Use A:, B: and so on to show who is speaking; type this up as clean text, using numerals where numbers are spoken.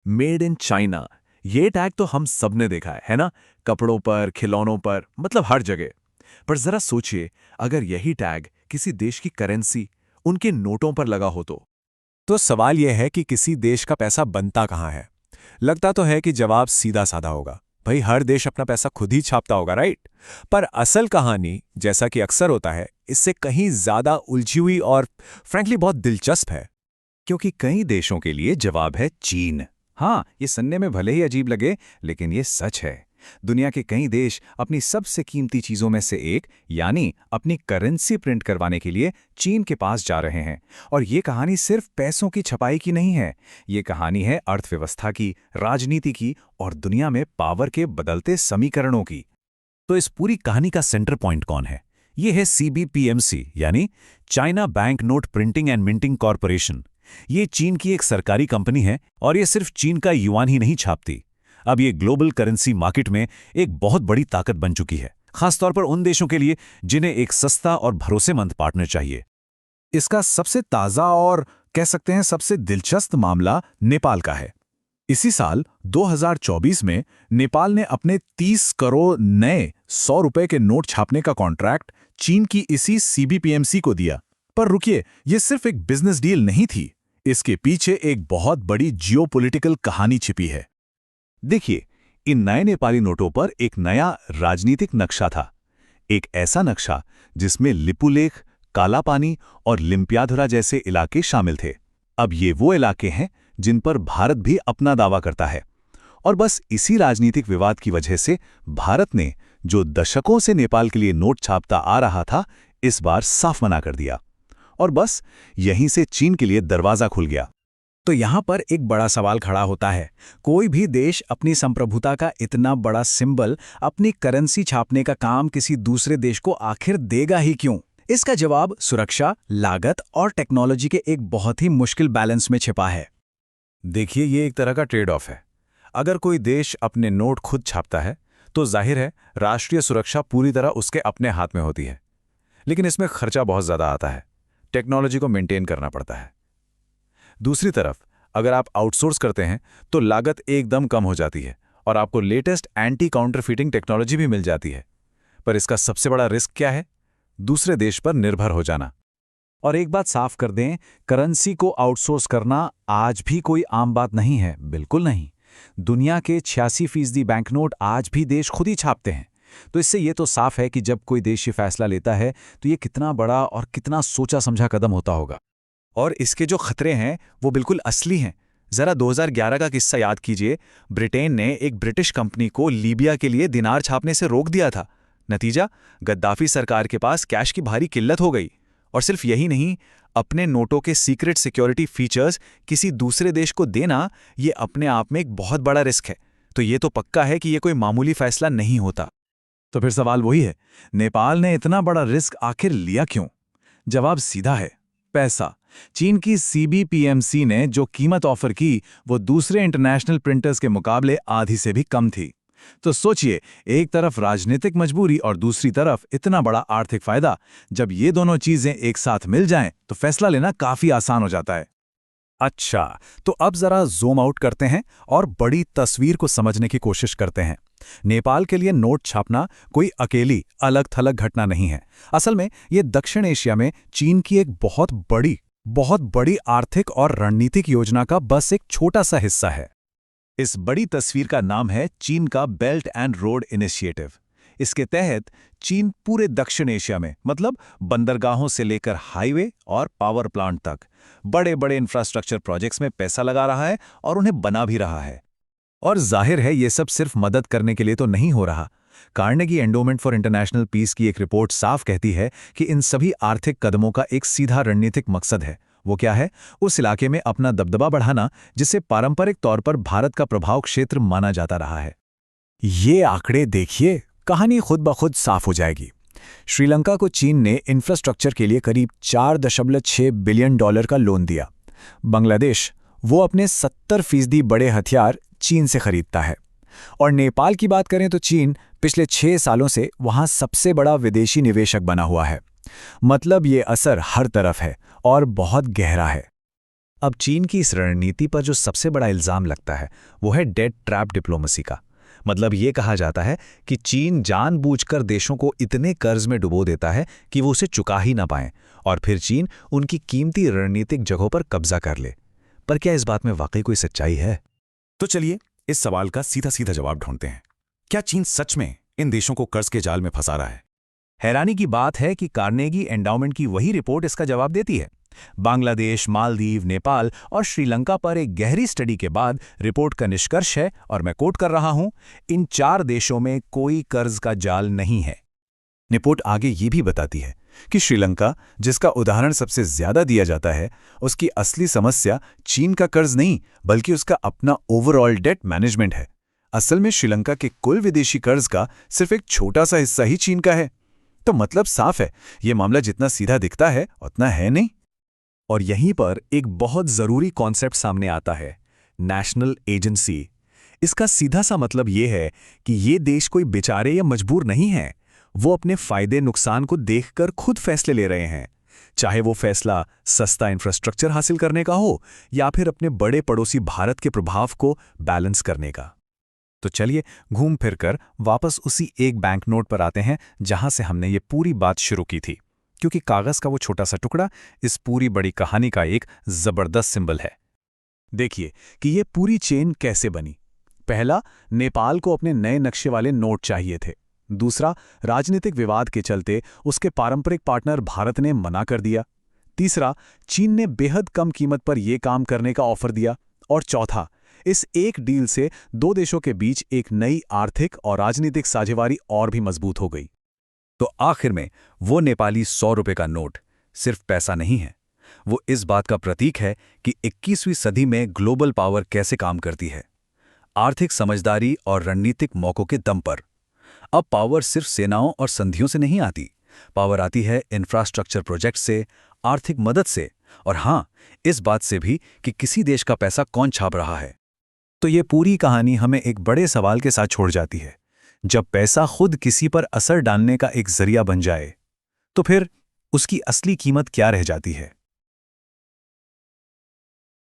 A: Made in China, ये tag तो हम सबने देखा है ना? कपड़ों पर, खिलौनों पर, मतलब हर जगह। पर जरा सोचिए, अगर यही टैग किसी देश की करेंसी, उनके नोटों पर लगा हो
B: तो सवाल यह है कि किसी देश का पैसा बनता कहाँ है। लगता तो है कि जवाब सीधा साधा होगा, भाई हर देश अपना पैसा खुद ही छापता होगा, राइट। पर असल कहानी, जैसा कि अक्सर होता है, इससे कहीं ज्यादा उलझी हुई और फ्रैंकली बहुत दिलचस्प है।
C: क्योंकि कई देशों के लिए जवाब है चीन। हाँ, ये सुनने में भले ही अजीब लगे, लेकिन ये सच है। दुनिया के कई देश अपनी सबसे कीमती चीजों में से एक, यानी अपनी करेंसी प्रिंट करवाने के लिए चीन के पास जा रहे हैं। और ये कहानी सिर्फ पैसों की छपाई की नहीं है। ये कहानी है अर्थव्यवस्था की, राजनीति की और दुनिया में पावर के बदलते समीकरणों की।
B: तो इस पूरी कहानी का सेंटर पॉइंट कौन है? ये है सीबीपीएमसी, यानी China bank note printing and minting corporation. ये चीन की एक सरकारी कंपनी है और ये सिर्फ चीन का युआन ही नहीं छापती। अब ये ग्लोबल करेंसी मार्केट में एक बहुत बड़ी ताकत बन चुकी है, खासतौर पर उन देशों के लिए जिन्हें एक सस्ता और भरोसेमंद पार्टनर चाहिए।
C: इसका सबसे ताज़ा और कह सकते हैं सबसे दिलचस्प मामला नेपाल का है। इसी साल 2024 में नेपाल ने अपने 30 करोड़ नए 100 रुपए के नोट छापने का कॉन्ट्रैक्ट चीन की इसी सीबीपीएमसी को दिया। पर रुकिए, ये सिर्फ एक बिजनेस डील नहीं थी। इसके पीछे एक बहुत बड़ी जियोपॉलिटिकल कहानी छिपी है।
B: देखिए, इन नए नेपाली नोटों पर एक नया राजनीतिक नक्शा था। एक ऐसा नक्शा जिसमें लिपुलेख, कालापानी और लिम्पियाधुरा जैसे इलाके शामिल थे। अब ये वो इलाके हैं जिन पर भारत भी अपना दावा करता है। और बस इसी राजनीतिक विवाद की वजह से भारत ने, जो दशकों से नेपाल के लिए नोट छापता आ रहा था, इस बार साफ मना कर दिया। और बस यहीं से चीन के लिए दरवाजा खुल गया।
C: तो यहाँ पर एक बड़ा सवाल खड़ा होता है, कोई भी देश अपनी संप्रभुता का इतना बड़ा सिंबल, अपनी करेंसी छापने का काम किसी दूसरे देश को आखिर देगा ही क्यों? इसका जवाब सुरक्षा, लागत और टेक्नोलॉजी के एक बहुत ही मुश्किल बैलेंस में छिपा है।
B: देखिए, ये एक तरह का ट्रेड ऑफ है। अगर कोई देश अपने नोट खुद छापता है तो जाहिर है राष्ट्रीय सुरक्षा पूरी तरह उसके अपने हाथ में होती है, लेकिन इसमें खर्चा बहुत ज़्यादा आता है, टेक्नोलॉजी को मेंटेन करना पड़ता है। दूसरी तरफ अगर आप आउटसोर्स करते हैं तो लागत एकदम कम हो जाती है और आपको लेटेस्ट एंटी काउंटरफीटिंग टेक्नोलॉजी भी मिल जाती है। पर इसका सबसे बड़ा रिस्क क्या है? दूसरे देश पर निर्भर हो जाना।
C: और एक बात साफ कर दें, करेंसी को आउटसोर्स करना आज भी कोई आम बात नहीं है, बिल्कुल नहीं। दुनिया के 86% बैंकनोट आज भी देश खुद ही छापते हैं। तो इससे ये तो साफ है कि जब कोई देश ये फैसला लेता है तो ये कितना बड़ा और कितना सोचा समझा कदम होता होगा। और इसके जो खतरे हैं वो बिल्कुल असली हैं। जरा 2011 का किस्सा याद कीजिए। ब्रिटेन ने एक ब्रिटिश कंपनी को लीबिया के लिए दिनार छापने से रोक दिया था। नतीजा, गद्दाफी सरकार के पास कैश की भारी किल्लत हो गई। और सिर्फ यही नहीं, अपने नोटों के सीक्रेट सिक्योरिटी फीचर्स किसी दूसरे देश को देना, ये अपने आप में एक बहुत बड़ा रिस्क है। तो ये तो पक्का है कि ये कोई मामूली फैसला नहीं होता। तो फिर सवाल वही है, नेपाल ने इतना बड़ा रिस्क आखिर लिया क्यों? जवाब सीधा है, पैसा। चीन की सीबीपीएमसी ने जो कीमत ऑफर की वो दूसरे इंटरनेशनल प्रिंटर्स के मुकाबले आधी से भी कम थी। तो सोचिए, एक तरफ राजनीतिक मजबूरी और दूसरी तरफ इतना बड़ा आर्थिक फायदा। जब ये दोनों चीजें एक साथ मिल जाएं तो फैसला लेना काफी आसान हो जाता है।
B: अच्छा, तो अब जरा जूम आउट करते हैं और बड़ी तस्वीर को समझने की कोशिश करते हैं। नेपाल के लिए नोट छापना कोई अकेली अलग थलग घटना नहीं है। असल में ये दक्षिण एशिया में चीन की एक बहुत बड़ी आर्थिक और रणनीतिक योजना का बस एक छोटा सा हिस्सा है।
C: इस बड़ी तस्वीर का नाम है चीन का बेल्ट एंड रोड इनिशिएटिव। इसके तहत चीन पूरे दक्षिण एशिया में, मतलब बंदरगाहों से लेकर हाईवे और पावर प्लांट तक, बड़े बड़े इंफ्रास्ट्रक्चर प्रोजेक्ट्स में पैसा लगा रहा है और उन्हें बना भी रहा है। और जाहिर है ये सब सिर्फ मदद करने के लिए तो नहीं हो रहा। Carnegie Endowment for International Peace की एक रिपोर्ट साफ कहती है कि इन सभी आर्थिक कदमों का एक सीधा रणनीतिक मकसद है। वो क्या है? उस इलाके में अपना दबदबा बढ़ाना जिसे पारंपरिक तौर पर भारत का प्रभाव क्षेत्र माना जाता रहा है।
B: ये आंकड़े देखिए, कहानी खुद ब खुद साफ हो जाएगी। श्रीलंका को चीन ने इंफ्रास्ट्रक्चर के लिए करीब $4.6 बिलियन का लोन दिया। बांग्लादेश, वो अपने 70% बड़े हथियार चीन से खरीदता है। और नेपाल की बात करें तो चीन पिछले 6 सालों से वहां सबसे बड़ा विदेशी निवेशक बना हुआ है। मतलब ये असर हर तरफ है और बहुत गहरा है।
C: अब चीन की इस रणनीति पर जो सबसे बड़ा इल्जाम लगता है वो है डेट ट्रैप डिप्लोमेसी का। मतलब ये कहा जाता है कि चीन जानबूझकर देशों को इतने कर्ज में डुबो देता है कि वो उसे चुका ही ना पाएं, और फिर चीन उनकी कीमती रणनीतिक जगहों पर कब्जा कर ले। पर क्या इस बात में वाकई कोई सच्चाई है?
D: तो चलिए इस सवाल का सीधा सीधा जवाब ढूंढते हैं। क्या चीन सच में इन देशों को कर्ज के जाल में फंसा रहा है?
B: हैरानी की बात है कि कार्नेगी एंडाउमेंट की वही रिपोर्ट इसका जवाब देती है। बांग्लादेश, मालदीव, नेपाल और श्रीलंका पर एक गहरी स्टडी के बाद रिपोर्ट का निष्कर्ष है, और मैं कोट कर रहा हूं, इन 4 देशों में कोई कर्ज का जाल नहीं है। रिपोर्ट आगे ये भी बताती है कि श्रीलंका, जिसका उदाहरण सबसे ज्यादा दिया जाता है, उसकी असली समस्या चीन का कर्ज नहीं बल्कि उसका अपना ओवरऑल डेट मैनेजमेंट है। असल में श्रीलंका के कुल विदेशी कर्ज का सिर्फ एक छोटा सा हिस्सा ही चीन का है। तो मतलब साफ है, ये मामला जितना सीधा दिखता है उतना है नहीं।
A: और यहीं पर एक बहुत जरूरी कॉन्सेप्ट सामने आता है, नेशनल एजेंसी। इसका सीधा सा मतलब ये है कि ये देश कोई बेचारे या मजबूर नहीं है। वो अपने फायदे नुकसान को देखकर खुद फैसले ले रहे हैं, चाहे वो फैसला सस्ता इंफ्रास्ट्रक्चर हासिल करने का हो या फिर अपने बड़े पड़ोसी भारत के प्रभाव को बैलेंस करने का।
C: तो चलिए घूम फिर कर वापस उसी एक बैंक नोट पर आते हैं जहां से हमने ये पूरी बात शुरू की थी, क्योंकि कागज का वो छोटा सा टुकड़ा इस पूरी बड़ी कहानी का एक जबरदस्त सिंबल है।
A: देखिए कि ये पूरी चेन कैसे बनी। पहला, नेपाल को अपने नए नक्शे वाले नोट चाहिए थे। दूसरा, राजनीतिक विवाद के चलते उसके पारंपरिक पार्टनर भारत ने मना कर दिया। तीसरा, चीन ने बेहद कम कीमत पर यह काम करने का ऑफर दिया। और चौथा, इस एक डील से 2 देशों के बीच एक नई आर्थिक और राजनीतिक साझेदारी और भी मजबूत हो गई।
C: तो आखिर में वो नेपाली 100 रुपए का नोट सिर्फ पैसा नहीं है, वो इस बात का प्रतीक है कि 21वीं सदी में ग्लोबल पावर कैसे काम करती है, आर्थिक समझदारी और रणनीतिक मौकों के दम पर। अब पावर सिर्फ सेनाओं और संधियों से नहीं आती, पावर आती है इंफ्रास्ट्रक्चर प्रोजेक्ट से, आर्थिक मदद से, और हां, इस बात से भी कि किसी देश का पैसा कौन छाप रहा है।
B: तो ये पूरी कहानी हमें एक बड़े सवाल के साथ छोड़ जाती है। जब पैसा खुद किसी पर असर डालने का एक जरिया बन जाए, तो फिर उसकी असली कीमत क्या रह जाती है?